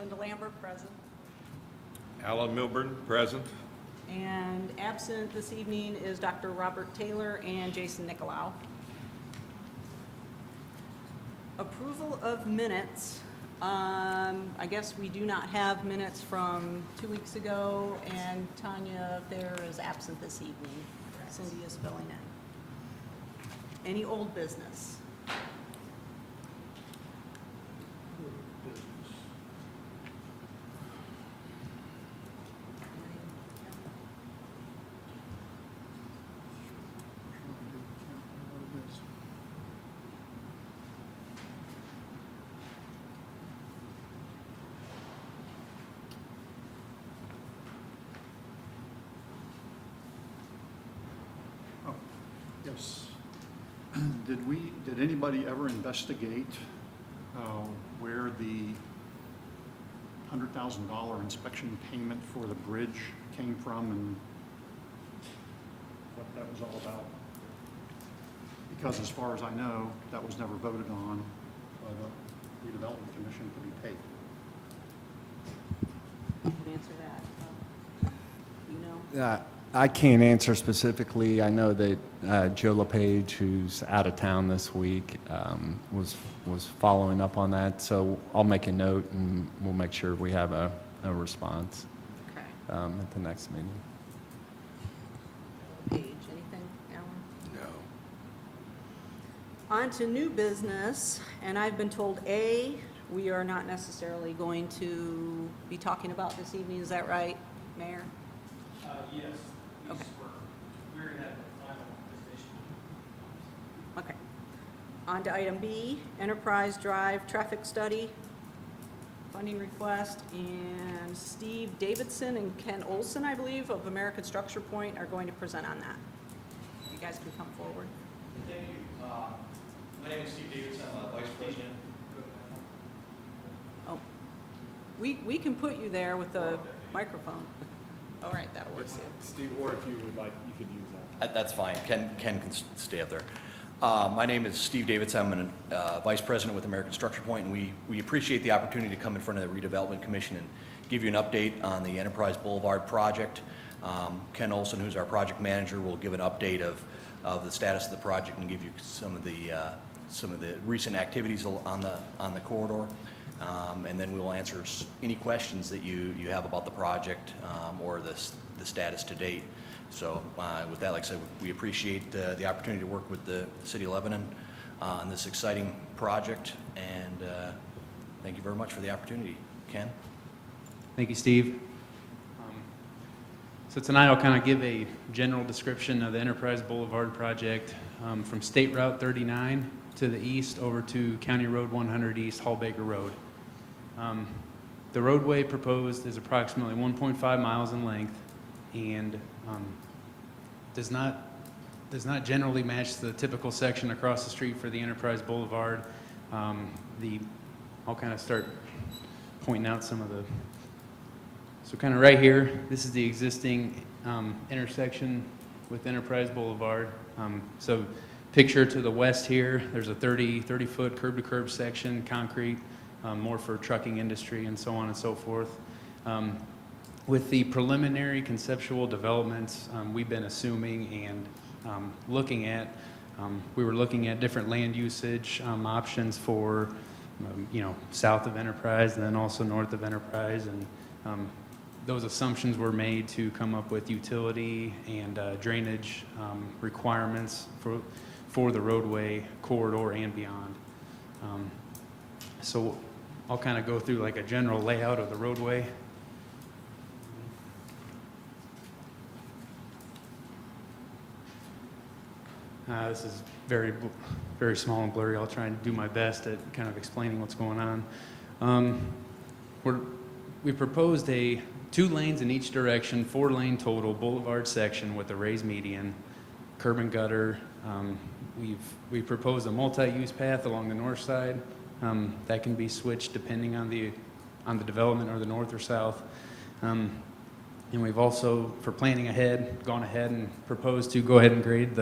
Linda Lambert, present. Alan Milburn, present. And absent this evening is Dr. Robert Taylor and Jason Nicolau. Approval of minutes. I guess we do not have minutes from 2 weeks ago, and Tanya Thayer is absent this evening. Cindy is filling in. Any old business? Yes. Did anybody ever investigate where the $100,000 inspection payment for the bridge came from and what that was all about? Because as far as I know, that was never voted on by the Redevelopment Commission to be paid. You can answer that. You know? I can't answer specifically. I know that Joe LePage, who's out of town this week, was following up on that. So I'll make a note and we'll make sure we have a response Okay. at the next meeting. Page, anything, Alan? No. On to new business, and I've been told, A, we are not necessarily going to be talking about this evening. Is that right, Mayor? Yes. Okay. We're going to have a final decision. Okay. On to item B, Enterprise Drive Traffic Study, funding request, and Steve Davidson and Ken Olson, I believe, of American Structure Point are going to present on that. You guys can come forward. Thank you. My name is Steve Davidson. I'm Vice President. Oh, we can put you there with the microphone. All right, that'll work too. Steve, or if you would like, you could use that. That's fine. Ken can stay up there. My name is Steve Davidson. I'm a Vice President with American Structure Point, and we appreciate the opportunity to come in front of the Redevelopment Commission and give you an update on the Enterprise Boulevard project. Ken Olson, who's our project manager, will give an update of the status of the project and give you some of the recent activities on the corridor. And then we will answer any questions that you have about the project or the status to date. So with that, like I said, we appreciate the opportunity to work with the City of Lebanon on this exciting project, and thank you very much for the opportunity. Ken? Thank you, Steve. So tonight I'll kind of give a general description of the Enterprise Boulevard project from State Route 39 to the east over to County Road 100 East, Hallbaker Road. The roadway proposed is approximately 1.5 miles in length and does not generally match the typical section across the street for the Enterprise Boulevard. I'll kind of start pointing out some of the, so kind of right here, this is the existing intersection with Enterprise Boulevard. So picture to the west here, there's a 30-foot curb-to-curb section, concrete, more for trucking industry and so on and so forth. With the preliminary conceptual developments, we've been assuming and looking at, we were looking at different land usage options for, south of Enterprise and then also north of Enterprise. And those assumptions were made to come up with utility and drainage requirements for the roadway corridor and beyond. So I'll kind of go through like a general layout of the roadway. This is very, very small and blurry. I'll try and do my best at kind of explaining what's going on. We proposed a 2 lanes in each direction, 4-lane total boulevard section with a raised median, curb and gutter. We proposed a multi-use path along the north side that can be switched depending on the development or the north or south. And we've also, for planning ahead, gone ahead and proposed to go ahead and grade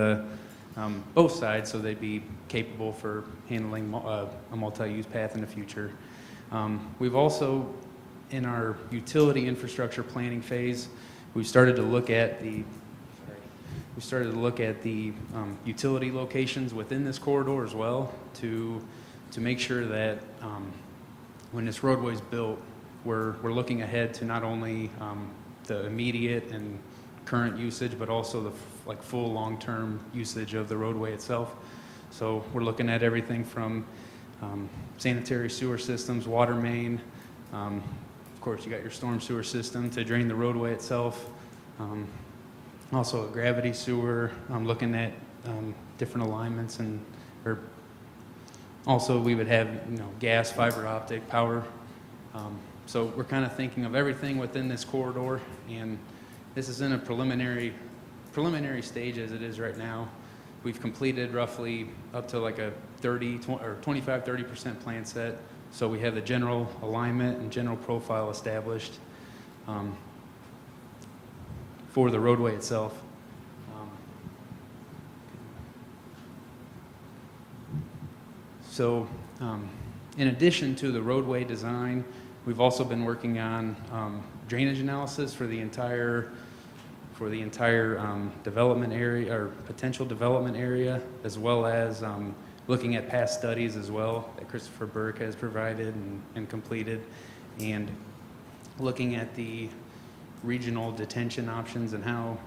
both sides so they'd be capable for handling a multi-use path in the future. We've also in our utility infrastructure planning phase, we started to look at the utility locations within this corridor as well to make sure that when this roadway is built, we're looking ahead to not only the immediate and current usage, but also the full long-term usage of the roadway itself. So we're looking at everything from sanitary sewer systems, water main, of course you got your storm sewer system to drain the roadway itself, also a gravity sewer, looking at different alignments, or also we would have gas, fiber optic, power. So we're kind of thinking of everything within this corridor, and this is in a preliminary stage as it is right now. We've completed roughly up to like a 25-30% plan set. So we have the general alignment and general profile established for the roadway itself. So in addition to the roadway design, we've also been working on drainage analysis for the entire development area or potential development area, as well as looking at past studies as well that Christopher Burke has provided and completed, and looking at the regional detention options and how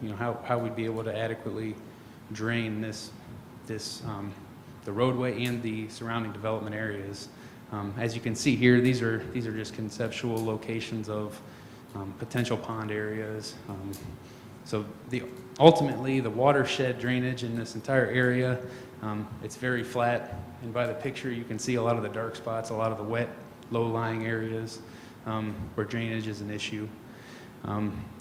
we'd be able to adequately drain the roadway and the surrounding development areas. As you can see here, these are just conceptual locations of potential pond areas. So ultimately, the watershed drainage in this entire area, it's very flat, and by the picture you can see a lot of the dark spots, a lot of the wet, low-lying areas where drainage is an issue.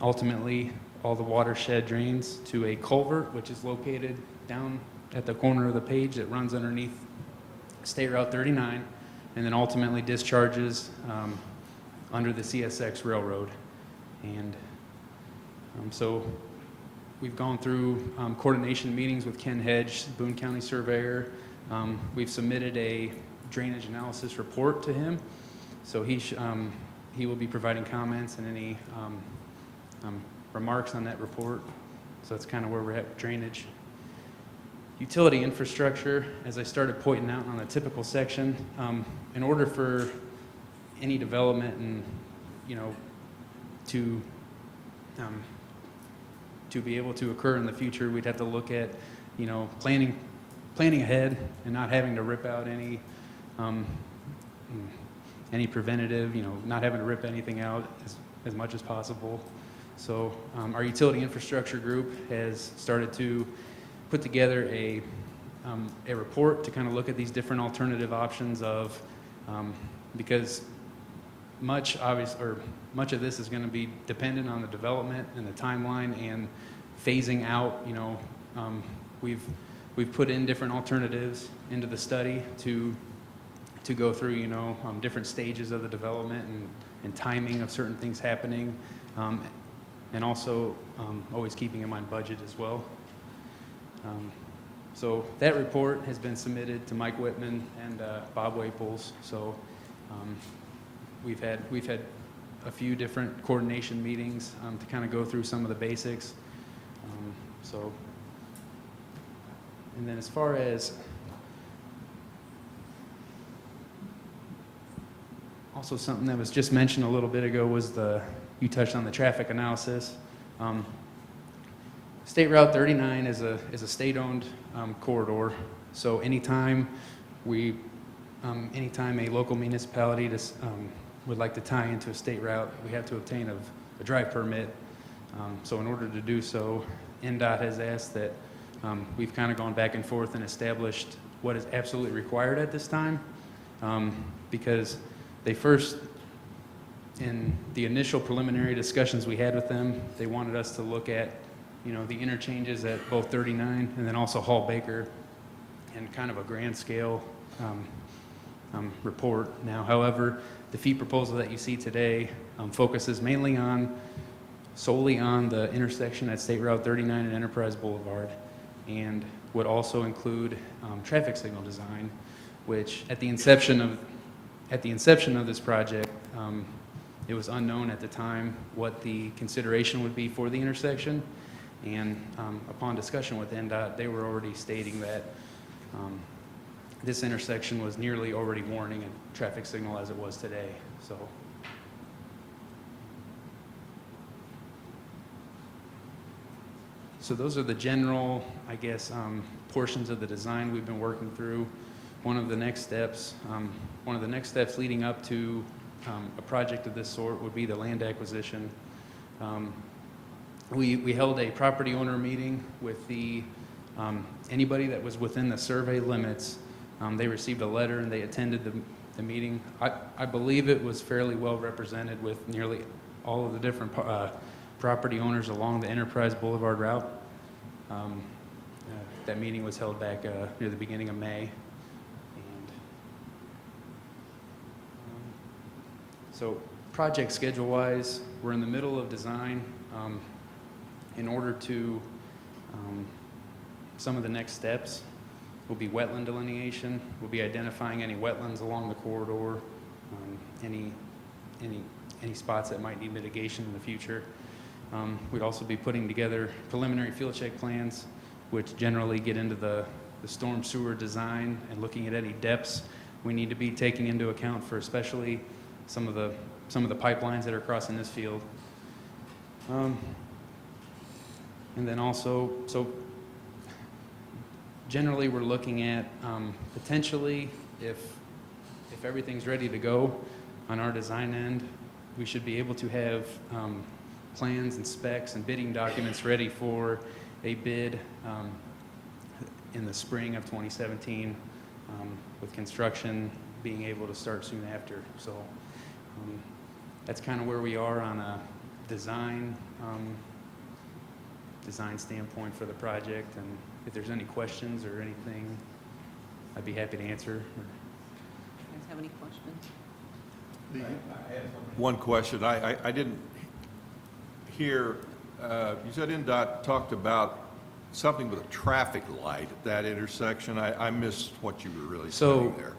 Ultimately, all the watershed drains to a culvert, which is located down at the corner of the page that runs underneath State Route 39, and then ultimately discharges under the CSX Railroad. And so we've gone through coordination meetings with Ken Hedge, Boone County Surveyor. We've submitted a drainage analysis report to him, so he will be providing comments and any remarks on that report. So that's kind of where we're at with drainage. Utility infrastructure, as I started pointing out on the typical section, in order for any development and to be able to occur in the future, we'd have to look at planning ahead and not having to rip out any preventative, not having to rip anything out as much as possible. So our utility infrastructure group has started to put together a report to kind of look at these different alternative options of, because much of this is going to be dependent on the development and the timeline and phasing out. We've put in different alternatives into the study to go through different stages of the development and timing of certain things happening, and also always keeping in mind budget as well. So that report has been submitted to Mike Whitman and Bob Waples. So we've had a few different coordination meetings to kind of go through some of the basics. And then as far as also something that was just mentioned a little bit ago was you touched on the traffic analysis. State Route 39 is a state-owned corridor, so anytime a local municipality would like to tie into a state route, we have to obtain a drive permit. So in order to do so, NDOT has asked that we've kind of gone back and forth and established what is absolutely required at this time, because they first, in the initial preliminary discussions we had with them, they wanted us to look at the interchanges at both 39 and then also Hall Baker in kind of a grand scale report. Now, however, the fee proposal that you see today focuses mainly solely on the intersection at State Route 39 and Enterprise Boulevard, and would also include traffic signal design, which at the inception of this project, It was unknown at the time what the consideration would be for the intersection, and upon discussion with NDOT, they were already stating that this intersection was nearly already warning a traffic signal as it was today, so. So those are the general, I guess, portions of the design we've been working through. One of the next steps leading up to a project of this sort would be the land acquisition. We held a property owner meeting with anybody that was within the survey limits. They received a letter and they attended the meeting. I believe it was fairly well represented with nearly all of the different property owners along the Enterprise Boulevard route. That meeting was held back near the beginning of May. And so project schedule-wise, we're in the middle of design. In order to, some of the next steps will be wetland delineation. We'll be identifying any wetlands along the corridor, any spots that might need mitigation in the future. We'd also be putting together preliminary field check plans, which generally get into the storm sewer design and looking at any depths we need to be taking into account for especially some of the pipelines that are crossing this field. And then also, so generally we're looking at potentially if everything's ready to go on our design end, we should be able to have plans and specs and bidding documents ready for a bid in the spring of 2017, with construction being able to start soon after. So that's kind of where we are on a design standpoint for the project. And if there's any questions or anything, I'd be happy to answer. You guys have any questions? One question, I didn't hear, you said NDOT talked about something with a traffic light at that intersection. I missed what you were really saying there.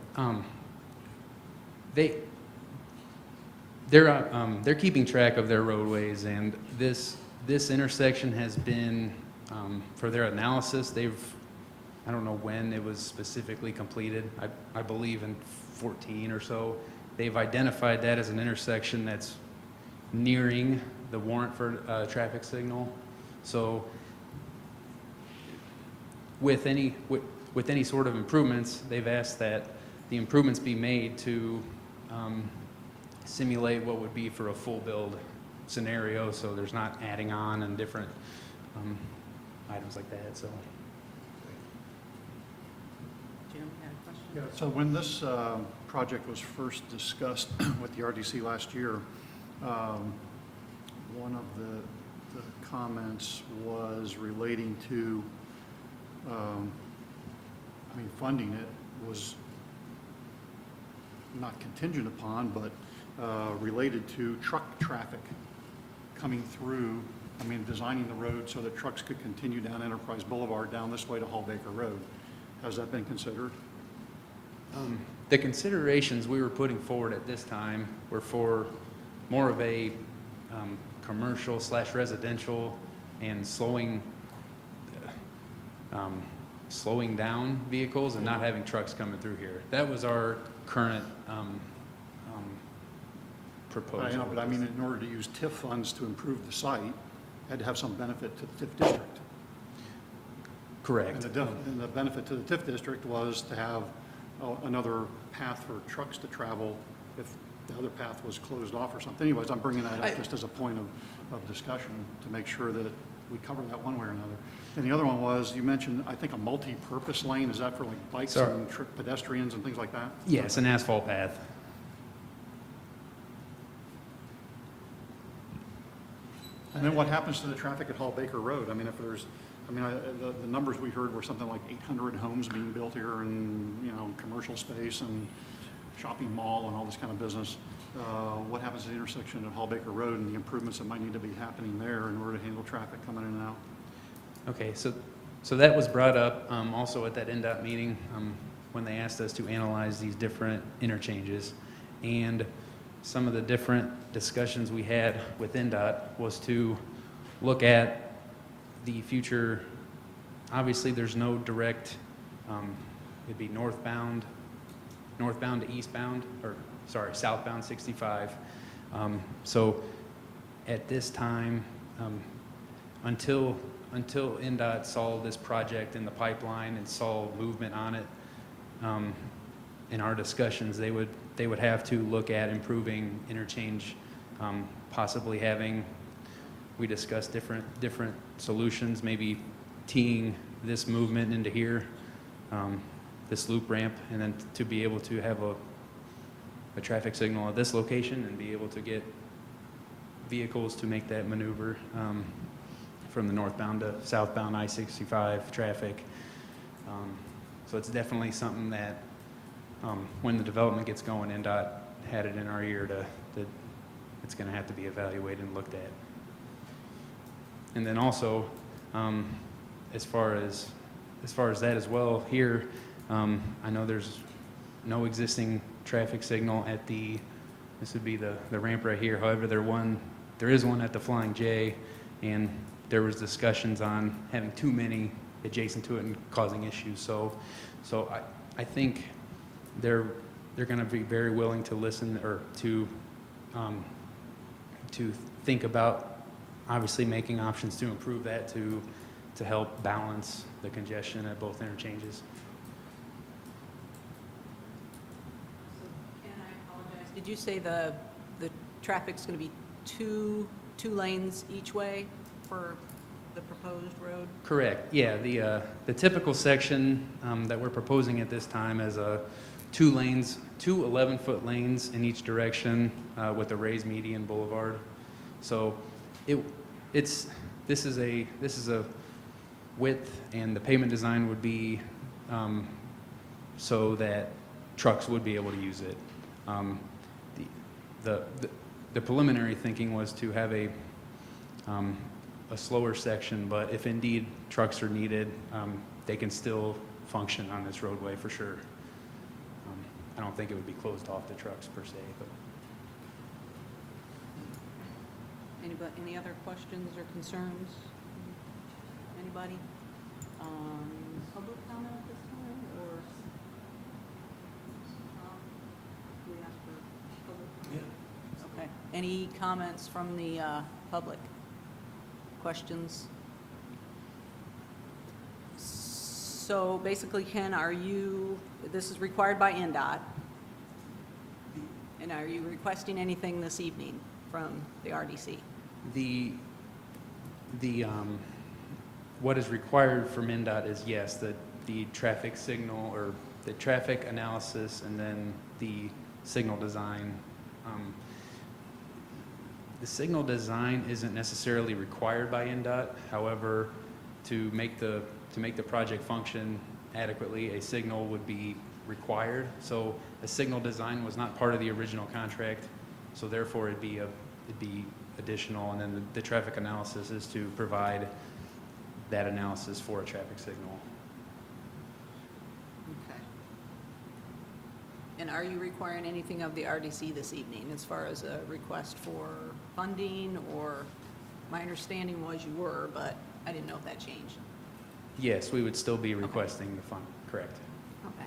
They're keeping track of their roadways, and this intersection has been, for their analysis, I don't know when it was specifically completed, I believe in 14 or so. They've identified that as an intersection that's nearing the warrant for a traffic signal. So with any sort of improvements, they've asked that the improvements be made to simulate what would be for a full build scenario, so there's not adding on and different items like that. So Jim, had a question? Yeah, so when this project was first discussed with the RDC last year, one of the comments was relating to, funding it was not contingent upon, but related to truck traffic coming through, designing the road so that trucks could continue down Enterprise Boulevard down this way to Hall Baker Road. Has that been considered? the considerations we were putting forward at this time were for more of a commercial / residential and slowing down vehicles and not having trucks coming through here. That was our current proposal. I know, but in order to use TIF funds to improve the site, had to have some benefit to the TIF district. Correct. And the benefit to the TIF district was to have another path for trucks to travel if the other path was closed off or something. Anyways, I'm bringing that up just as a point of discussion to make sure that we cover that one way or another. And the other one was, you mentioned, I think, a multi-purpose lane. Is that for like bikes Sorry. and pedestrians and things like that? Yes, an asphalt path. And then what happens to the traffic at Hall Baker Road? If there's, the numbers we heard were something like 800 homes being built here and, commercial space and shopping mall and all this kind of business. What happens to the intersection at Hall Baker Road and the improvements that might need to be happening there in order to handle traffic coming in and out? Okay, so that was brought up also at that NDOT meeting when they asked us to analyze these different interchanges. And some of the different discussions we had with NDOT was to look at the future. Obviously, there's no direct, it'd be northbound to eastbound, or sorry, southbound 65. So at this time, until NDOT saw this project in the pipeline and saw movement on it, in our discussions, they would have to look at improving interchange, possibly having, we discussed different solutions, maybe teeing this movement into here, this loop ramp, and then to be able to have a traffic signal at this location and be able to get vehicles to make that maneuver from the northbound to southbound I-65 traffic. So it's definitely something that when the development gets going, NDOT had it in our ear that it's going to have to be evaluated and looked at. And then also, as far as that as well, here, I know there's no existing traffic signal at this would be the ramp right here. However, there is one at the Flying J, and there was discussions on having too many adjacent to it and causing issues. So I think they're going to be very willing to listen or to think about obviously making options to improve that to help balance the congestion at both interchanges. Ken, I apologize. Did you say the traffic's going to be two lanes each way for the proposed road? Correct, yeah. The typical section that we're proposing at this time is two 11-foot lanes in each direction with a raised median boulevard. So this is a width, and the pavement design would be so that trucks would be able to use it. The preliminary thinking was to have a slower section, but if indeed trucks are needed, they can still function on this roadway for sure. I don't think it would be closed off to trucks per se, but. Any other questions or concerns? Anybody? Public comment at this time, or? Do we ask for public comment? Yeah. Okay. Any comments from the public? Questions? So basically, Ken, this is required by NDOT, and are you requesting anything this evening from the RDC? What is required from NDOT is, yes, the traffic signal or the traffic analysis and then the signal design. The signal design isn't necessarily required by NDOT. However, to make the project function adequately, a signal would be required. So a signal design was not part of the original contract, so therefore it'd be additional, and then the traffic analysis is to provide that analysis for a traffic signal. Okay. And are you requiring anything of the RDC this evening as far as a request for funding, or my understanding was you were, but I didn't know if that changed. Yes, we would still be requesting the fund, correct. Okay.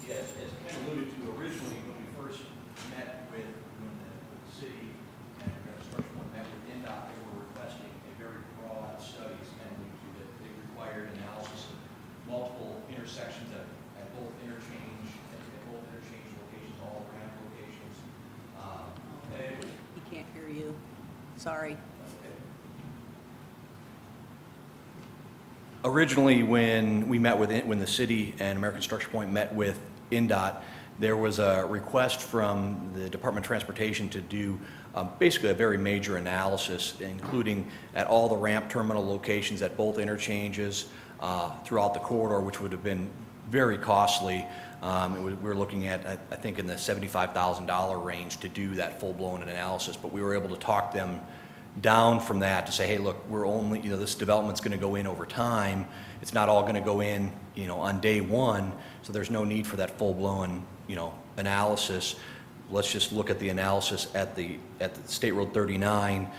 Yes, as Ken alluded to originally, when we first met when the city and construction met with NDOT, they were requesting a very broad study, as Ken alluded to, that they required analysis of multiple intersections at both interchange locations, all ramp locations. He can't hear you. Sorry. Originally, when we met when the city and American Structure Point met with NDOT, there was a request from the Department of Transportation to do basically a very major analysis, including at all the ramp terminal locations at both interchanges, throughout the corridor, which would have been very costly. We're looking at, I think, in the $75,000 range to do that full-blown analysis, but we were able to talk them down from that to say, hey, look, we're only, this development's going to go in over time. It's not all going to go in, on day one, so there's no need for that full-blown, analysis. Let's just look at the analysis at the State Road 39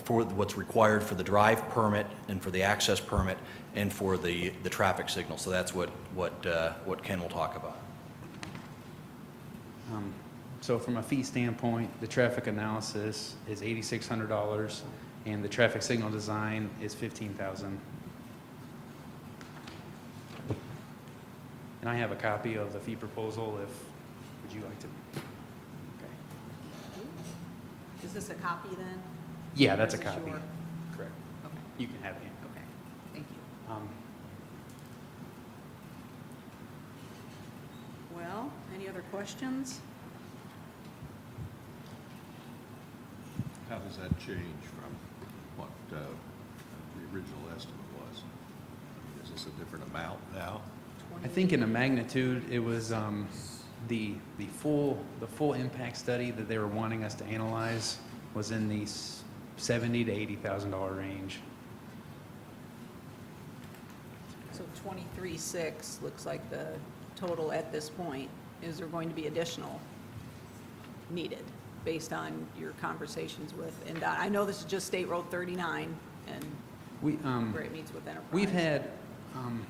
for what's required for the drive permit and for the access permit and for the traffic signal. So that's what Ken will talk about. So from a fee standpoint, the traffic analysis is $8,600, and the traffic signal design is $15,000. And I have a copy of the fee proposal would you like to? Okay. Is this a copy then? Yeah, that's a Or is this copy. your- Correct. Okay, You can have it. okay, thank you. Well, any other questions? How does that change from what the original estimate was? I mean, is this a different amount now? I think in a magnitude, it was the full impact study that they were wanting us to analyze was in the $70,000 to $80,000 range. So 23.6 looks like the total at this point. Is there going to be additional needed based on your conversations with NDOT? I know this is just State Road 39 and where it meets with Enterprise.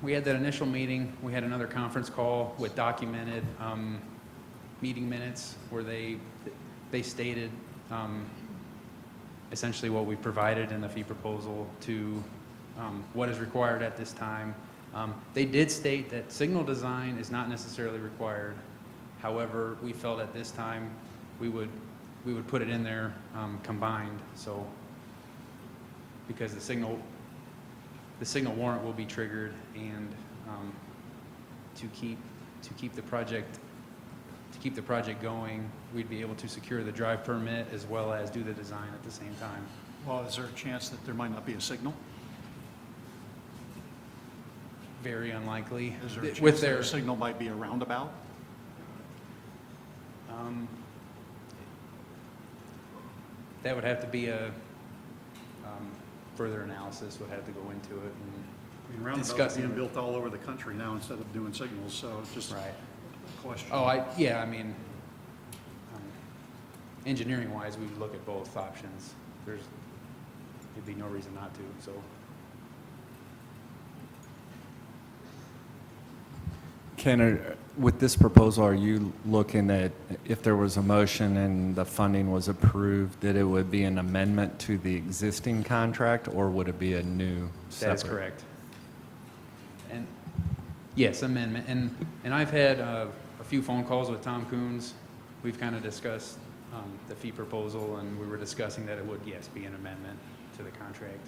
We had that initial meeting. We had another conference call with documented meeting minutes where they stated essentially what we provided in the fee proposal to what is required at this time. They did state that signal design is not necessarily required. However, we felt at this time we would put it in there combined. So because the signal warrant will be triggered, and to keep the project going, we'd be able to secure the drive permit as well as do the design at the same time. Well, is there a chance that there might not be a signal? Very unlikely. Is there a With chance that their a signal might be a roundabout? that would have to be a further analysis would have to go into it. I mean, roundabouts are Discussing being it. built all over the country now instead of doing signals, so it's just Right. a question. Engineering wise, we would look at both options. There'd be no reason not to, so. Ken, with this proposal, are you looking at, if there was a motion and the funding was approved, that it would be an amendment to the existing contract, or would it be a new separate? That is correct. And, yes, amendment. And I've had a few phone calls with Tom Coons. We've kind of discussed the fee proposal, and we were discussing that it would, yes, be an amendment to the contract.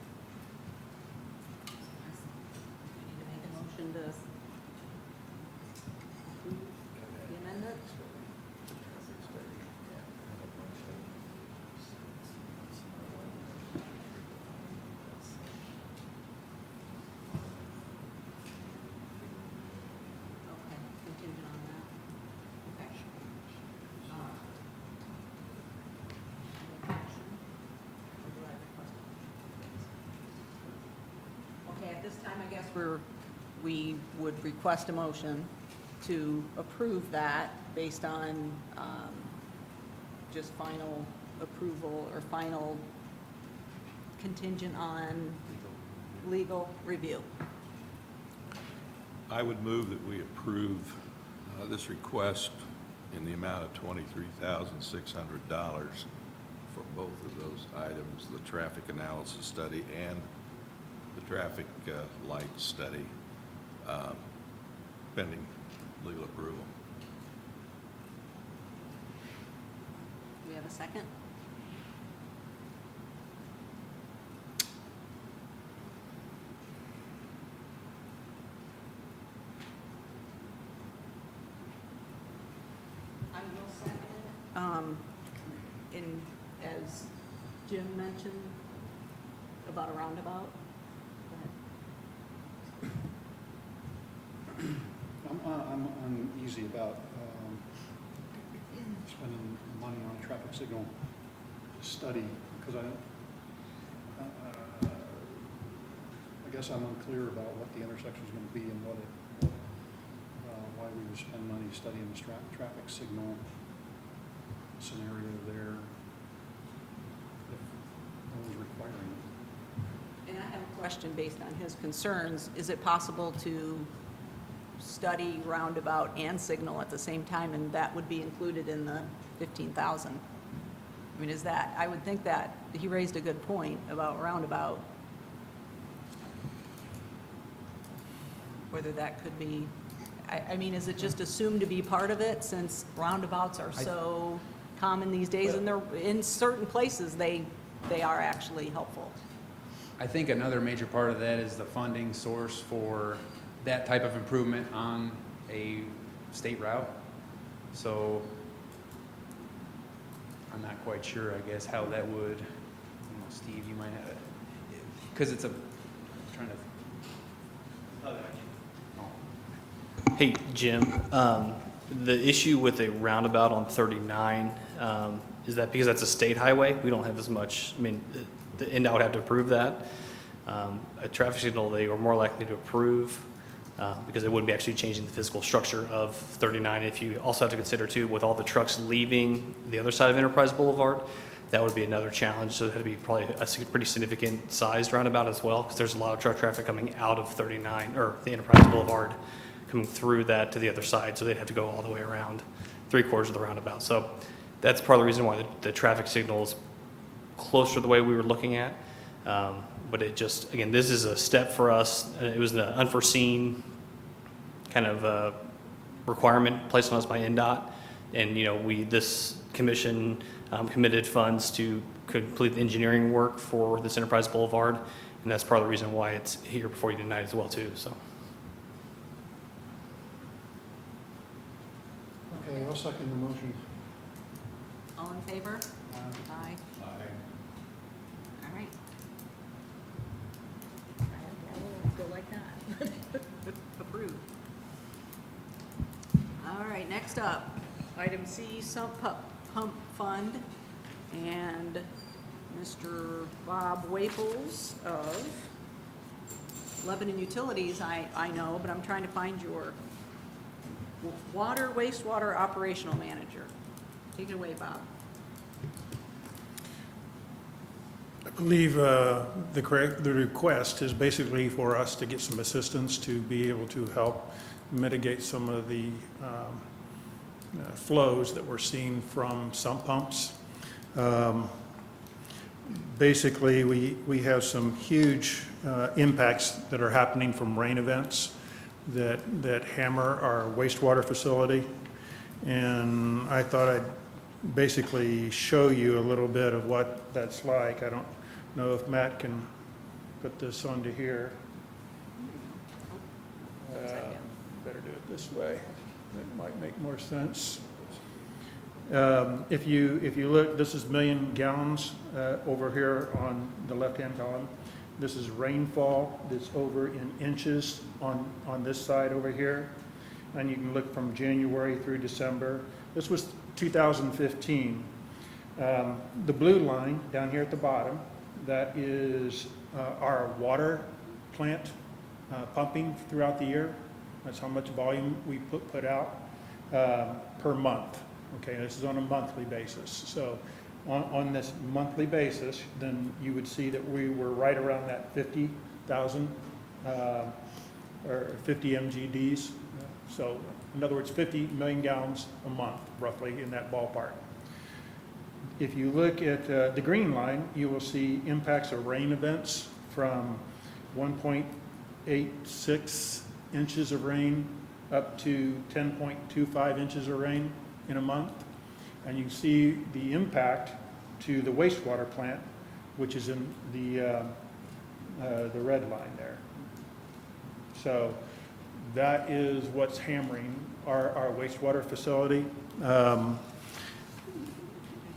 We need to make a motion to approve the amendment. Okay, contingent on that. Okay. Action. Or do I request a motion? Okay, at this time, I guess we would request a motion to approve that based on just final approval or final contingent on legal review. I would move that we approve this request in the amount of $23,600 for both of those items, the traffic analysis study and the traffic light study, pending legal approval. Do we have a second? I will second it. And as Jim mentioned about a roundabout, go ahead. I'm uneasy about spending money on a traffic signal study, because I guess I'm unclear about what the intersection's going to be and why we would spend money studying the traffic signal scenario there if no one's requiring it. And I have a question based on his concerns. Is it possible to study roundabout and signal at the same time, and that would be included in the 15,000? I mean, is that, I would think that, he raised a good point about roundabout. Whether that could be, I mean, is it just assumed to be part of it, since roundabouts are so common these days, and they're, in certain places, they are actually helpful? I think another major part of that is the funding source for that type of improvement on a state route. So I'm not quite sure, I guess, how that would, Steve, you might have, because it's a, I'm trying to. Hey, Jim, the issue with a roundabout on 39, is that because that's a state highway, we don't have as much, I mean, the NDOT would have to approve that. A traffic signal, they are more likely to approve, because it wouldn't be actually changing the physical structure of 39. If you also have to consider too, with all the trucks leaving the other side of Enterprise Boulevard, that would be another challenge. So it had to be probably a pretty significant sized roundabout as well, because there's a lot of truck traffic coming out of 39, or the Enterprise Boulevard, coming through that to the other side, so they'd have to go all the way around 3/4 of the roundabout. So that's part of the reason why the traffic signal is closer to the way we were looking at. But it just, again, this is a step for us. It was an unforeseen kind of requirement placed on us by NDOT. And, this commission committed funds to complete the engineering work for this Enterprise Boulevard. And that's part of the reason why it's here before you tonight as well, too, so. Okay, I'll second the motion. All in favor? Aye. All right. Go like that. Approved. All right, next up, item C, sump pump fund, and Mr. Bob Waples of Lebanon Utilities, I know, but I'm trying to find your wastewater operational manager. Take it away, Bob. I believe the request is basically for us to get some assistance to be able to help mitigate some of the flows that we're seeing from sump pumps. Basically, we have some huge impacts that are happening from rain events that hammer our wastewater facility. And I thought I'd basically show you a little bit of what that's like. I don't know if Matt can put this onto here. Better do it this way. That might make more sense. If you look, this is million gallons over here on the left-hand column. This is rainfall that's over in inches on this side over here. And you can look from January through December. This was 2015. The blue line down here at the bottom, that is our water plant pumping throughout the year. That's how much volume we put out per month. Okay, this is on a monthly basis. So on this monthly basis, then you would see that we were right around that 50,000 or 50 MGDs. So in other words, 50 million gallons a month, roughly in that ballpark. If you look at the green line, you will see impacts of rain events from 1.86 inches of rain up to 10.25 inches of rain in a month. And you see the impact to the wastewater plant, which is in the red line there. So that is what's hammering our wastewater facility.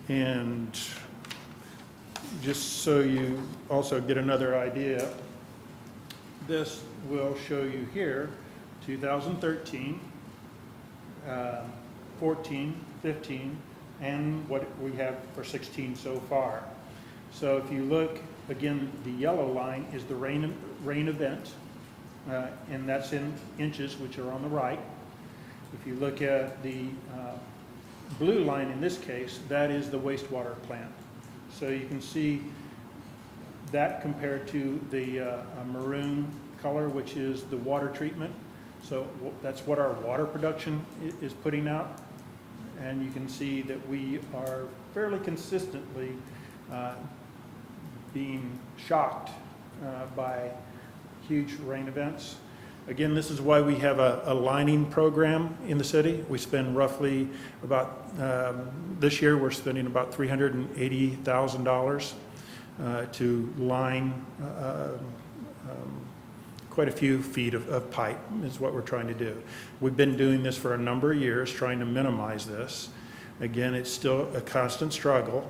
And just so you also get another idea, this will show you here 2013, 14, 15, and what we have for 16 so far. So if you look, again, the yellow line is the rain event, and that's in inches, which are on the right. If you look at the blue line in this case, that is the wastewater plant. So you can see that compared to the maroon color, which is the water treatment. So that's what our water production is putting out. And you can see that we are fairly consistently being shocked by huge rain events. Again, this is why we have a lining program in the city. We spend roughly about, this year we're spending about $380,000 to line quite a few feet of pipe is what we're trying to do. We've been doing this for a number of years, trying to minimize this. Again, it's still a constant struggle,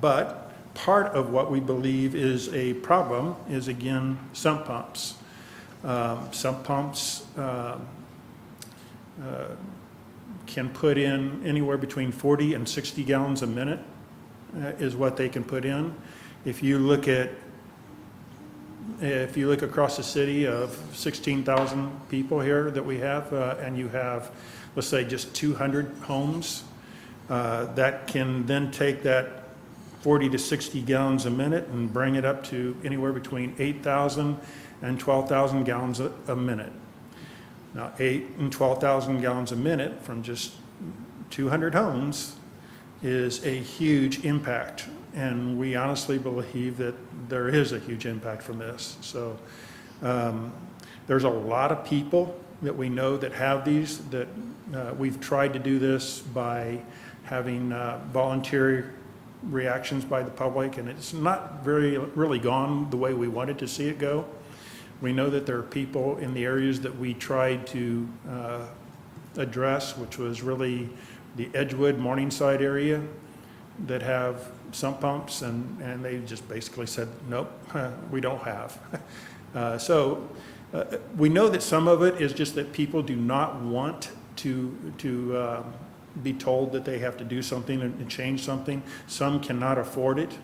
but part of what we believe is a problem is, again, sump pumps. Sump pumps can put in anywhere between 40 and 60 gallons a minute is what they can put in. If you look across the city of 16,000 people here that we have, and you have, let's say, just 200 homes, that can then take that 40 to 60 gallons a minute and bring it up to anywhere between 8,000 and 12,000 gallons a minute. Now, 8,000 and 12,000 gallons a minute from just 200 homes is a huge impact. And we honestly believe that there is a huge impact from this. So there's a lot of people that we know that have these, that we've tried to do this by having voluntary reactions by the public, and it's not really gone the way we wanted to see it go. We know that there are people in the areas that we tried to address, which was really the Edgewood, Morningside area, that have sump pumps, and they just basically said, nope, we don't have. So we know that some of it is just that people do not want to be told that they have to do something and change something. Some cannot afford it,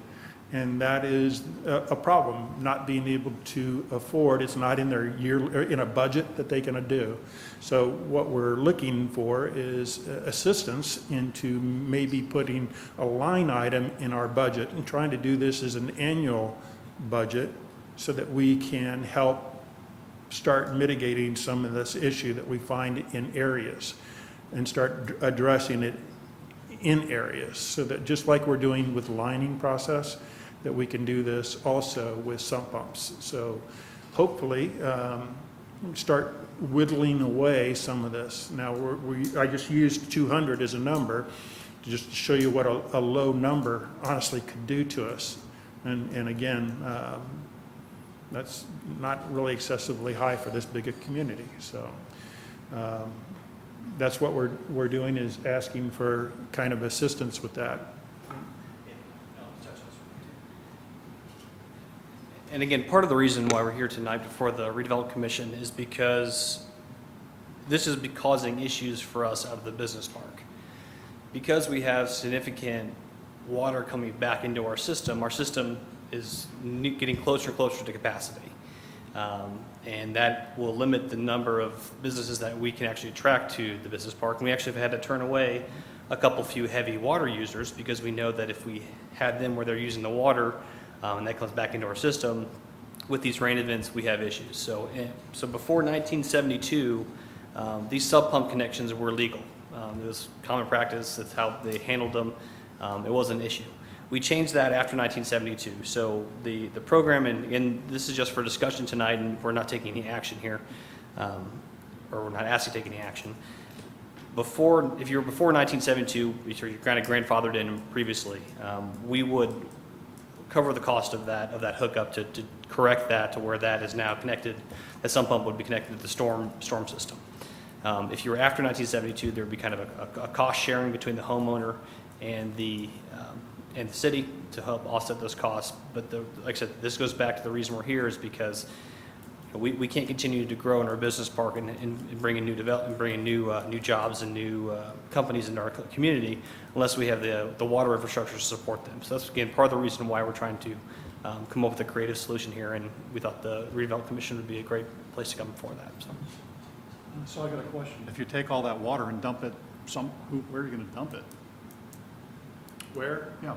and that is a problem, not being able to afford. It's not in their in a budget that they can do. So what we're looking for is assistance into maybe putting a line item in our budget and trying to do this as an annual budget so that we can help start mitigating some of this issue that we find in areas and start addressing it in areas, so that just like we're doing with the lining process, that we can do this also with sump pumps. So hopefully start whittling away some of this. Now, I just used 200 as a number just to show you what a low number honestly could do to us. And again, that's not really excessively high for this big a community. So that's what we're doing, is asking for kind of assistance with that. And again, part of the reason why we're here tonight before the Redevelopment Commission is because this is causing issues for us out of the business park. Because we have significant water coming back into our system is getting closer and closer to capacity. And that will limit the number of businesses that we can actually attract to the business park. And we actually have had to turn away a couple few heavy water users, because we know that if we had them where they're using the water, and that comes back into our system, with these rain events, we have issues. So before 1972, these sub pump connections were legal. It was common practice. That's how they handled them. It wasn't an issue. We changed that after 1972. So the program, and this is just for discussion tonight, and we're not taking any action here, or we're not asked to take any action. If you were before 1972, you're kind of grandfathered in previously, we would cover the cost of that hookup to correct that to where that is now connected, that sump pump would be connected to the storm system. If you were after 1972, there would be kind of a cost sharing between the homeowner and the city to help offset those costs. But like I said, this goes back to the reason we're here, is because we can't continue to grow in our business park and bring in new development, bring in new jobs and new companies into our community unless we have the water infrastructure to support them. So that's, again, part of the reason why we're trying to come up with a creative solution here, and we thought the Redevelopment Commission would be a great place to come for that, so. So I got a question. If you take all that water and dump it, where are you going to dump it? Where? Yeah.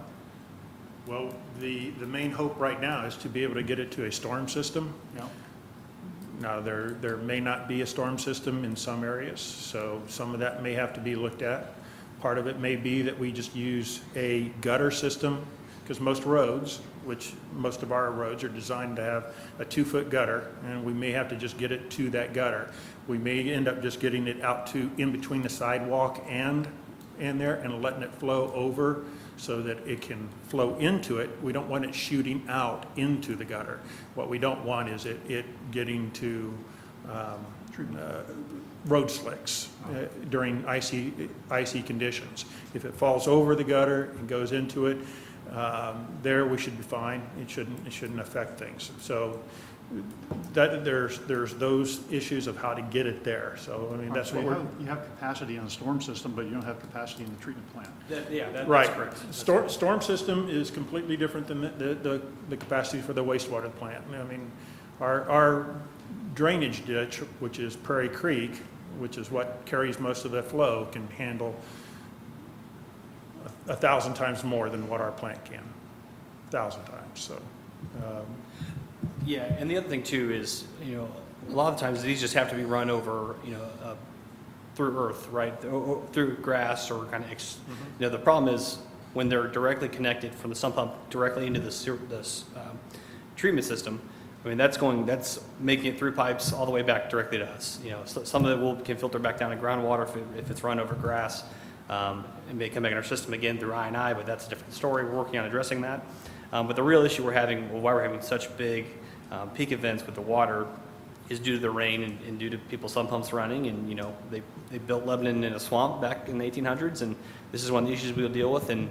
Well, the main hope right now is to be able to get it to a storm system. Yeah. Now, there may not be a storm system in some areas, so some of that may have to be looked at. Part of it may be that we just use a gutter system, because most roads, which most of our roads are designed to have a 2-foot gutter, and we may have to just get it to that gutter. We may end up just getting it out to in between the sidewalk and in there and letting it flow over so that it can flow into it. We don't want it shooting out into the gutter. What we don't want is it getting to road slicks during icy conditions. If it falls over the gutter and goes into it, there we should be fine. It shouldn't affect things. So that there's those issues of how to get it there. So I mean, that's So what you have capacity on the storm system, but you don't have capacity in the treatment plant. That's right. correct. Storm system is completely different than the capacity for the wastewater plant. I mean, our drainage ditch, which is Prairie Creek, which is what carries most of the flow, can handle 1,000 times more than what our plant can. 1,000 times. So. Yeah, and the other thing too is, a lot of times these just have to be run over, through earth, right? Through grass or kind of, the problem is when they're directly connected from the sump pump directly into this treatment system, I mean, that's making it through pipes all the way back directly to us. So some of it can filter back down to groundwater if it's run over grass. It may come back in our system again through I&I, but that's a different story. We're working on addressing that. But the real issue why we're having such big peak events with the water is due to the rain and due to people's sump pumps running. And, they built Lebanon in a swamp back in the 1800s, and this is one of the issues we'll deal with. And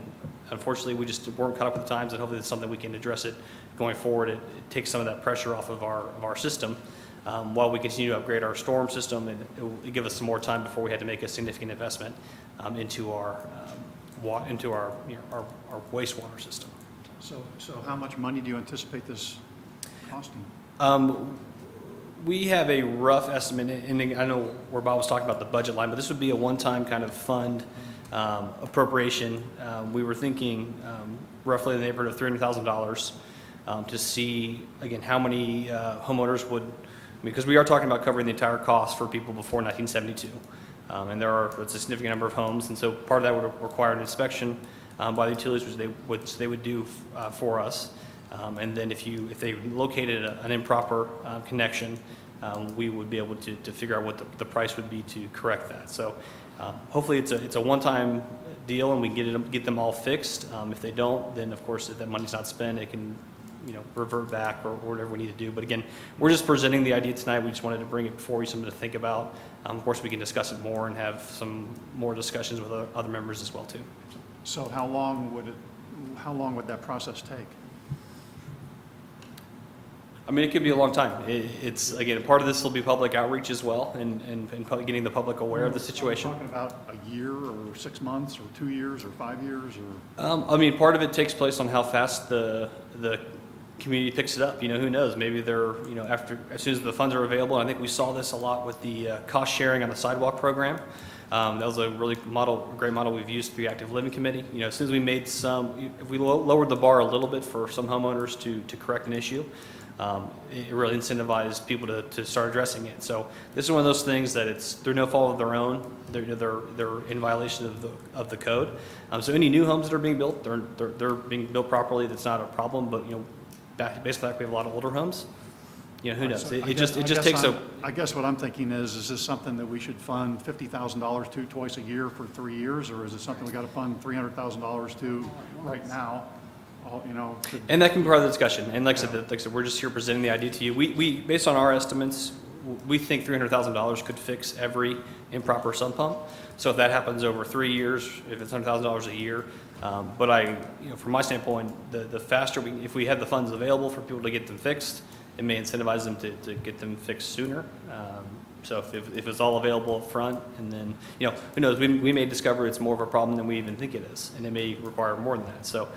unfortunately, we just weren't caught up with the times, and hopefully it's something we can address it going forward. It takes some of that pressure off of our system while we continue to upgrade our storm system, and it will give us some more time before we had to make a significant investment into our wastewater system. So how much money do you anticipate this costing? We have a rough estimate, and I know where Bob was talking about the budget line, but this would be a one-time kind of fund appropriation. We were thinking roughly in the neighborhood of $300,000 to see, again, how many homeowners would, because we are talking about covering the entire cost for people before 1972. And it's a significant number of homes, and so part of that would require an inspection by the utilities, which they would do for us. And then if they located an improper connection, we would be able to figure out what the price would be to correct that. So hopefully it's a one-time deal and we get them all fixed. If they don't, then of course if that money's not spent, it can revert back or whatever we need to do. But again, we're just presenting the idea tonight. We just wanted to bring it before you, something to think about. Of course, we can discuss it more and have some more discussions with other members as well too. So how long would that process take? I mean, it could be a long time. It's, again, part of this will be public outreach as well and getting the public aware of the situation. Are we talking about a year or 6 months or 2 years or 5 years or? I mean, part of it takes place on how fast the community picks it up. Who knows? Maybe they're, as soon as the funds are available. And I think we saw this a lot with the cost sharing on the sidewalk program. That was a really great model we've used through the Active Living Committee. As soon as we made if we lowered the bar a little bit for some homeowners to correct an issue, it really incentivized people to start addressing it. So this is one of those things that they're no fault of their own. They're in violation of the code. So any new homes that are being built, they're being built properly. That's not a problem. But basically, we have a lot of older homes. Who knows? It just takes a. I guess what I'm thinking is this something that we should fund $50,000 to twice a year for 3 years, or is it something we got to fund $300,000 to right now? And that can be part of the discussion. And like I said, we're just here presenting the idea to you. We based on our estimates, we think $300,000 could fix every improper sump pump. So if that happens over 3 years, if it's $100,000 a year, but from my standpoint, the faster if we have the funds available for people to get them fixed, it may incentivize them to get them fixed sooner. So if it's all available up front, and then, you know, who knows, we may discover it's more of a problem than we even think it is, and it may require more than that. So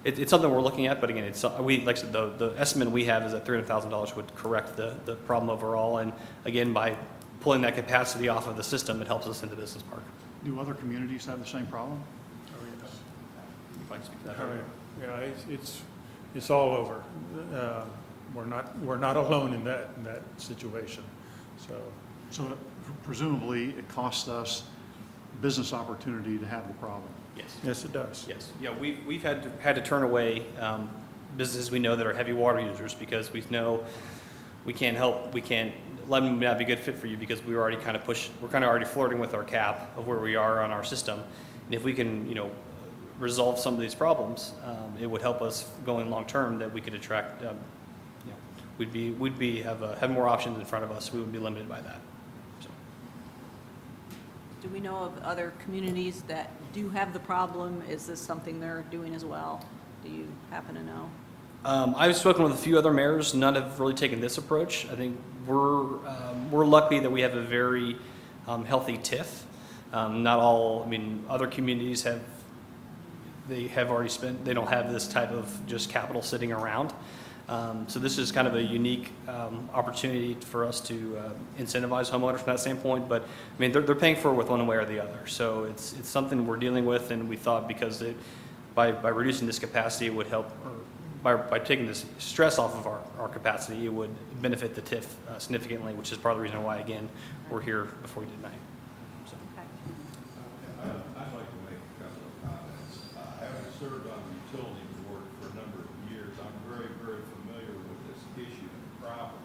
it's something we're looking at, but again, like I said, the estimate we have is that $300,000 would correct the problem overall, and again, by pulling that capacity off of the system, it helps us in the business park. Do other communities have the same problem? Oh, yes. If I can speak to that. Oh, yeah, it's all over. We're not alone in that situation, so. So presumably, it costs us business opportunity to have the problem. Yes. Yes, it does. Yes, yeah, we've had to turn away businesses we know that are heavy water users because we know we can't let them not be a good fit for you because we're kind of already flirting with our cap of where we are on our system. And if we can, you know, resolve some of these problems, it would help us going long term that we could attract, you know, we'd have more options in front of us. We wouldn't be limited by that. So. Do we know of other communities that do have the problem? Is this something they're doing as well? Do you happen to know? I've spoken with a few other mayors. None have really taken this approach. I think we're lucky that we have a very healthy TIF. Not all. I mean, other communities have already spent. They don't have this type of just capital sitting around. So this is kind of a unique opportunity for us to incentivize homeowners from that standpoint. But I mean, they're paying for it with one way or the other. So it's something we're dealing with, and we thought because by reducing this capacity, it would help. By taking this stress off of our capacity, it would benefit the TIF significantly, which is part of the reason why, again, we're here before you tonight. So. Okay. I'd like to make a couple of comments. Having served on the utility board for a number of years, I'm very, very familiar with this issue and problem.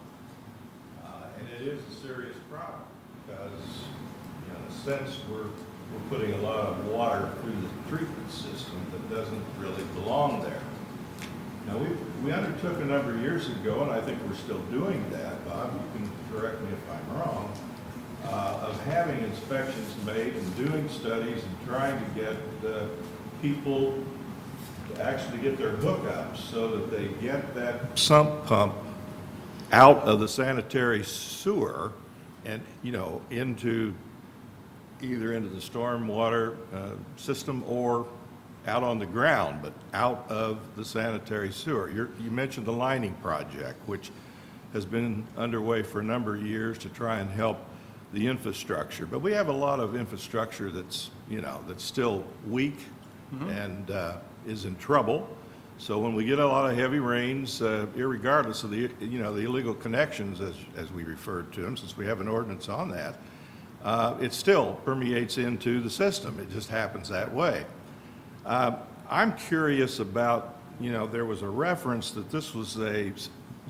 And it is a serious problem because, in a sense, we're putting a lot of water through the treatment system that doesn't really belong there. Now, we undertook a number of years ago, and I think we're still doing that, Bob, you can correct me if I'm wrong, of having inspections made and doing studies and trying to get people to actually get their hookups so that they get that sump pump out of the sanitary sewer and, you know, either into the stormwater system or out on the ground, but out of the sanitary sewer. You mentioned the lining project, which has been underway for a number of years to try and help the infrastructure. But we have a lot of infrastructure that's, you know, that's still weak and is in trouble. So when we get a lot of heavy rains, irregardless of the, you know, the illegal connections, as we referred to them, since we have an ordinance on that, it still permeates into the system. It just happens that way. I'm curious about, you know, there was a reference that this was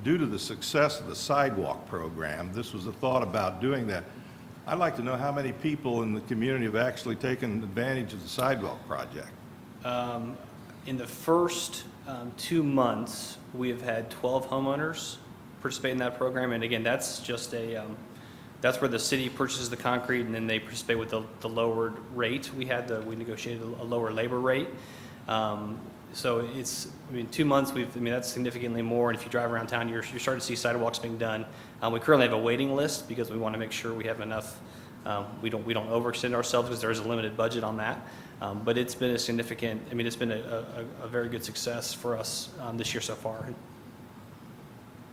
due to the success of the sidewalk program, this was a thought about doing that. I'd like to know how many people in the community have actually taken advantage of the sidewalk project. In the first 2 months, we have had 12 homeowners participate in that program. And again, that's just that's where the city purchases the concrete and then they participate with the lowered rate. We negotiated a lower labor rate. So it's, I mean, 2 months, that's significantly more. And if you drive around town, you're starting to see sidewalks being done. We currently have a waiting list because we want to make sure we have enough. We don't overextend ourselves because there is a limited budget on that. But it's been a significant, it's been a very good success for us this year so far.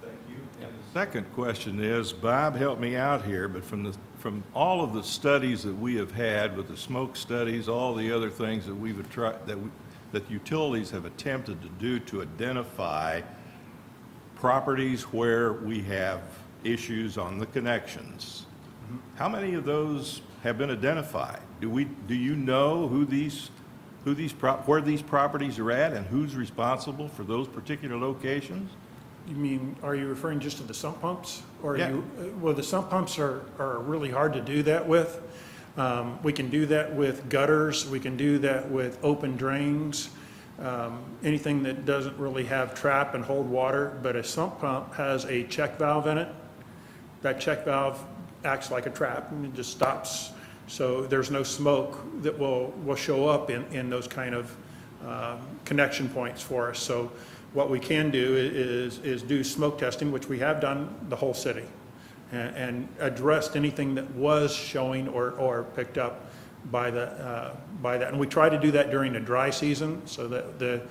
Thank you. And the second question is, Bob, help me out here, but from all of the studies that we have had with the smoke studies, all the other things that we've tried, that utilities have attempted to do to identify properties where we have issues on the connections, how many of those have been identified? Do you know where these properties are at and who's responsible for those particular locations? You mean, are you referring just to the sump pumps? Or Yeah. Well, the sump pumps are really hard to do that with. We can do that with gutters, we can do that with open drains, anything that doesn't really have trap and hold water, but a sump pump has a check valve in it. That check valve acts like a trap and it just stops. So there's no smoke that will show up in those kind of connection points for us. So what we can do is do smoke testing, which we have done the whole city, and addressed anything that was showing or picked up by that. And we try to do that during the dry season so that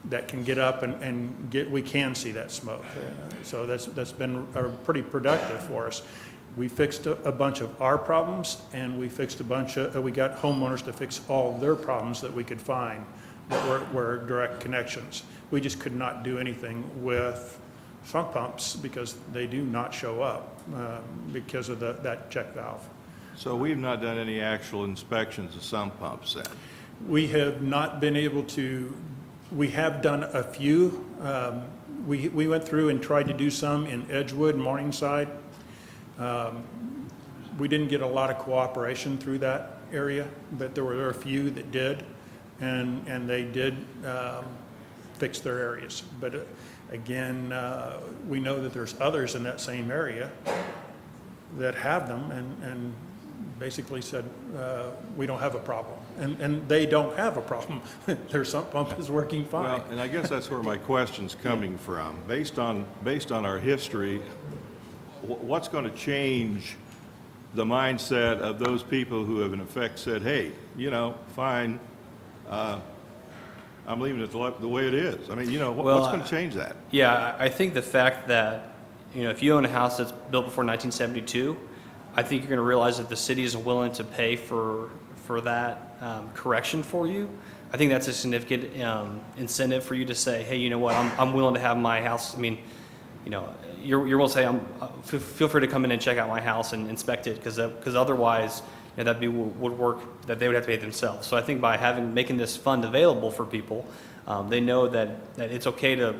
that can get up and we can see that smoke. So that's been pretty productive for us. We fixed a bunch of our problems, and we fixed we got homeowners to fix all their problems that we could find that were direct connections. We just could not do anything with sump pumps because they do not show up because of that check valve. So we've not done any actual inspections of sump pumps then? We have not been able to, we have done a few. We went through and tried to do some in Edgewood, Morningside. We didn't get a lot of cooperation through that area, but there were a few that did, and they did fix their areas. But again, we know that there's others in that same area that have them and basically said, we don't have a problem. And they don't have a problem. Their sump pump is working fine. Well, and I guess that's where my question's coming from. Based on our history, what's going to change the mindset of those people who have in effect said, hey, fine, I'm leaving it the way it is? I mean, what's going to change that? Yeah, I think the fact that, if you own a house that's built before 1972, I think you're going to realize that the city is willing to pay for that correction for you. I think that's a significant incentive for you to say, hey, you know what, I'm willing to have my house. I mean, you're willing to say, feel free to come in and check out my house and inspect it, because otherwise, that'd be would work that they would have to pay themselves. So I think by making this fund available for people, they know that it's okay to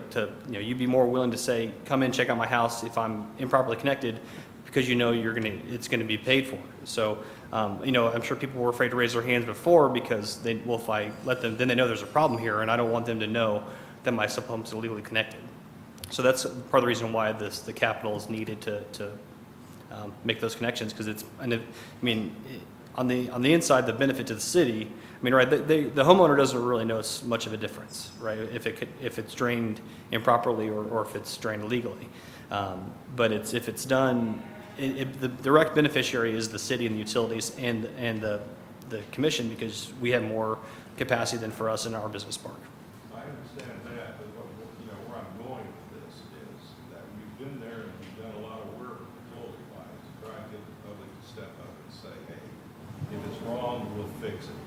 you'd be more willing to say, come in, check out my house if I'm improperly connected, because it's going to be paid for. So I'm sure people were afraid to raise their hands before because if I let them, then they know there's a problem here, and I don't want them to know that my sump pump's illegally connected. So that's part of the reason why the capital is needed to make those connections, because on the inside, the benefit to the city, right, the homeowner doesn't really notice much of a difference, right, if it's drained improperly or if it's drained illegally. But if it's done, the direct beneficiary is the city and the utilities and the commission, because we have more capacity than for us in our business park. I understand that, but where I'm going with this is that we've been there and we've done a lot of work utility-wise to try and get the public to step up and say, hey, if it's wrong, we'll fix it.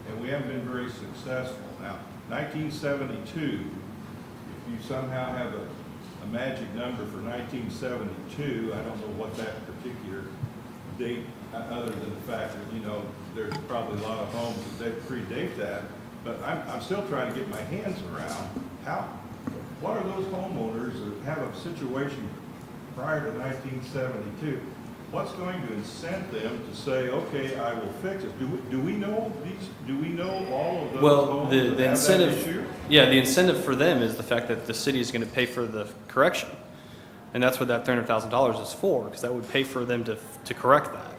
And we haven't been very successful. Now, 1972, if you somehow have a magic number for 1972, I don't know what that particular date, other than the fact that, there's probably a lot of homes that predate that, but I'm still trying to get my hands around what are those homeowners that have a situation prior to 1972, what's going to incent them to say, okay, I will fix it? Do we know all of those homes that have the that incentive, issue? yeah, the incentive for them is the fact that the city is going to pay for the correction, and that's what that $300,000 is for, because that would pay for them to correct that.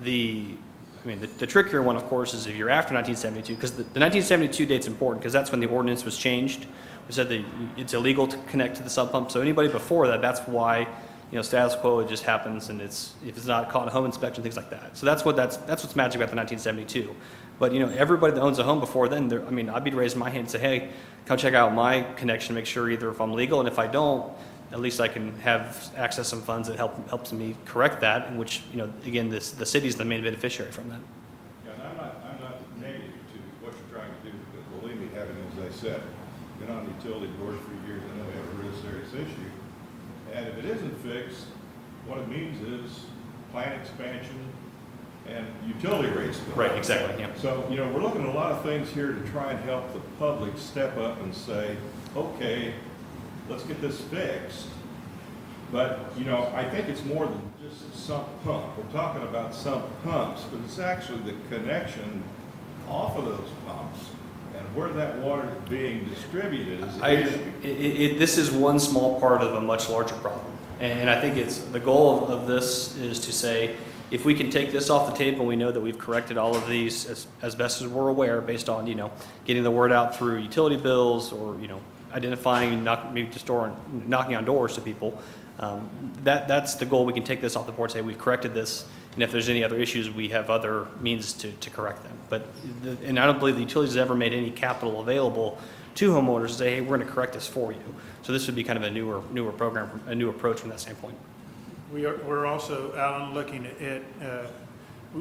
The trickier one, of course, is if you're after 1972, because the 1972 date's important, because that's when the ordinance was changed. We said that it's illegal to connect to the sump pump. So anybody before that, that's why, status quo, it just happens, and if it's not caught in home inspection, things like that. So that's what's magic about the 1972. But everybody that owns a home before then, I'd be raising my hand and say, hey, come check out my connection, make sure either if I'm legal, and if I don't, at least I can have access some funds that helps me correct that, in which, again, the city's the main beneficiary from that. Yeah, and I'm not negative to what you're trying to do, because believe me, having, as I said, been on the utility board for years, I know we have a real serious issue. And if it isn't fixed, what it means is plant expansion and utility rates go up. Right, exactly, yeah. So, we're looking at a lot of things here to try and help the public step up and say, okay, let's get this fixed. But, I think it's more than just a sump pump. We're talking about sump pumps, but it's actually the connection off of those pumps and where that water is being distributed is the issue. This is one small part of a much larger problem. And I think the goal of this is to say, if we can take this off the table, we know that we've corrected all of these as best as we're aware, based on, getting the word out through utility bills or, identifying, maybe just knocking on doors to people. That's the goal. We can take this off the board, say we've corrected this, and if there's any other issues, we have other means to correct them. But, and I don't believe the utilities have ever made any capital available to homeowners to say, hey, we're going to correct this for you. So this would be kind of a newer program, a new approach from that standpoint. We're also, Alan, looking at,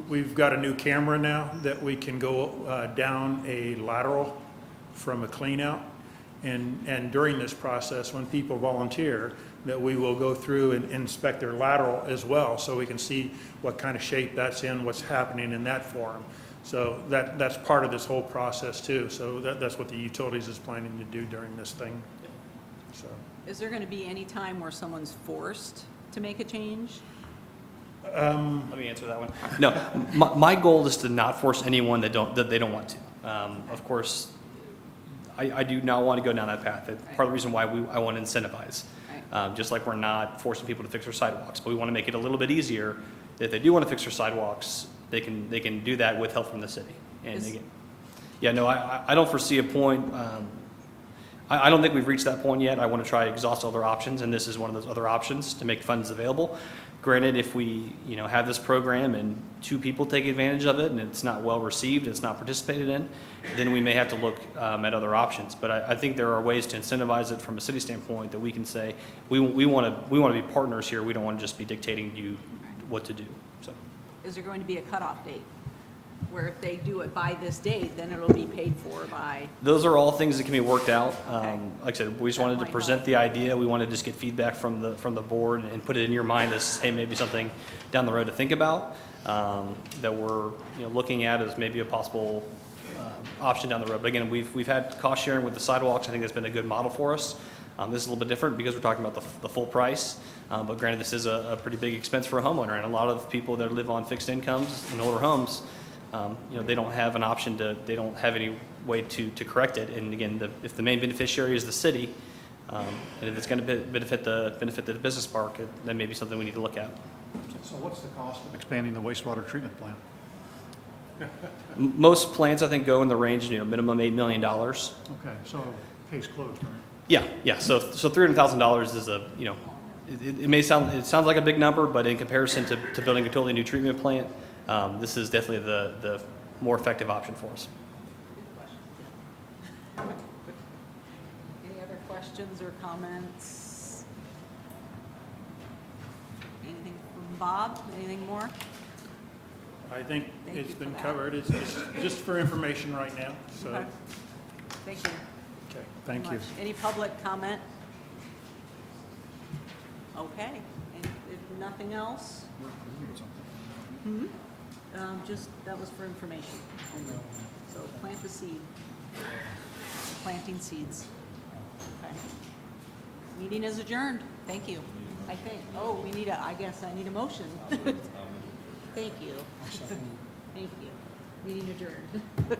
we've got a new camera now that we can go down a lateral from a clean out. And during this process, when people volunteer, that we will go through and inspect their lateral as well, so we can see what kind of shape that's in, what's happening in that form. So that's part of this whole process too. So that's what the utilities is planning to do during this thing. So. Is there going to be any time where someone's forced to make a change? Let me answer that one. No, my goal is to not force anyone that they don't want to. Of course, I do not want to go down that path. That's part of the reason why I want to incentivize. Just like we're not forcing people to fix their sidewalks, but we want to make it a little bit easier. If they do want to fix their sidewalks, they can do that with help from the city. And again, yeah, no, I don't foresee a point. I don't think we've reached that point yet. I want to try to exhaust other options, and this is one of those other options to make funds available. Granted, if we have this program and 2 people take advantage of it and it's not well received, it's not participated in, then we may have to look at other options. But I think there are ways to incentivize it from a city standpoint that we can say we want to be partners here. We don't want to just be dictating to you what to do. So, Is there going to be a cutoff date where if they do it by this date, then it'll be paid for by? those are all things that can be worked out. Okay. Like I said, we just wanted to present the idea. We wanted to just get feedback from the board and put it in your mind as, hey, maybe something down the road to think about that we're looking at as maybe a possible option down the road. But again, we've had cost sharing with the sidewalks. I think that's been a good model for us. This is a little bit different because we're talking about the full price. But granted, this is a pretty big expense for a homeowner, and a lot of people that live on fixed incomes in older homes, they don't have an option they don't have any way to correct it. And again, if the main beneficiary is the city, and if it's going to benefit the business park, that may be something we need to look at. So what's the cost of expanding the wastewater treatment plant? Most plants, I think, go in the range, minimum $8 million. Okay, so case closed, right? Yeah. So $300,000 is it sounds like a big number, but in comparison to building a totally new treatment plant, this is definitely the more effective option for us. Any other questions or comments? Anything from Bob? Anything more? I think Thank it's you for been that. covered. It's just for information right now, so. Okay. Thank you. Okay, thank you. much. Any public comment? Okay, and if nothing else? Just, that was for information only. So plant the seed. Planting seeds. Okay. Meeting is adjourned. Thank you. I think, I guess I need a motion. Thank you. Thank you. Meeting adjourned.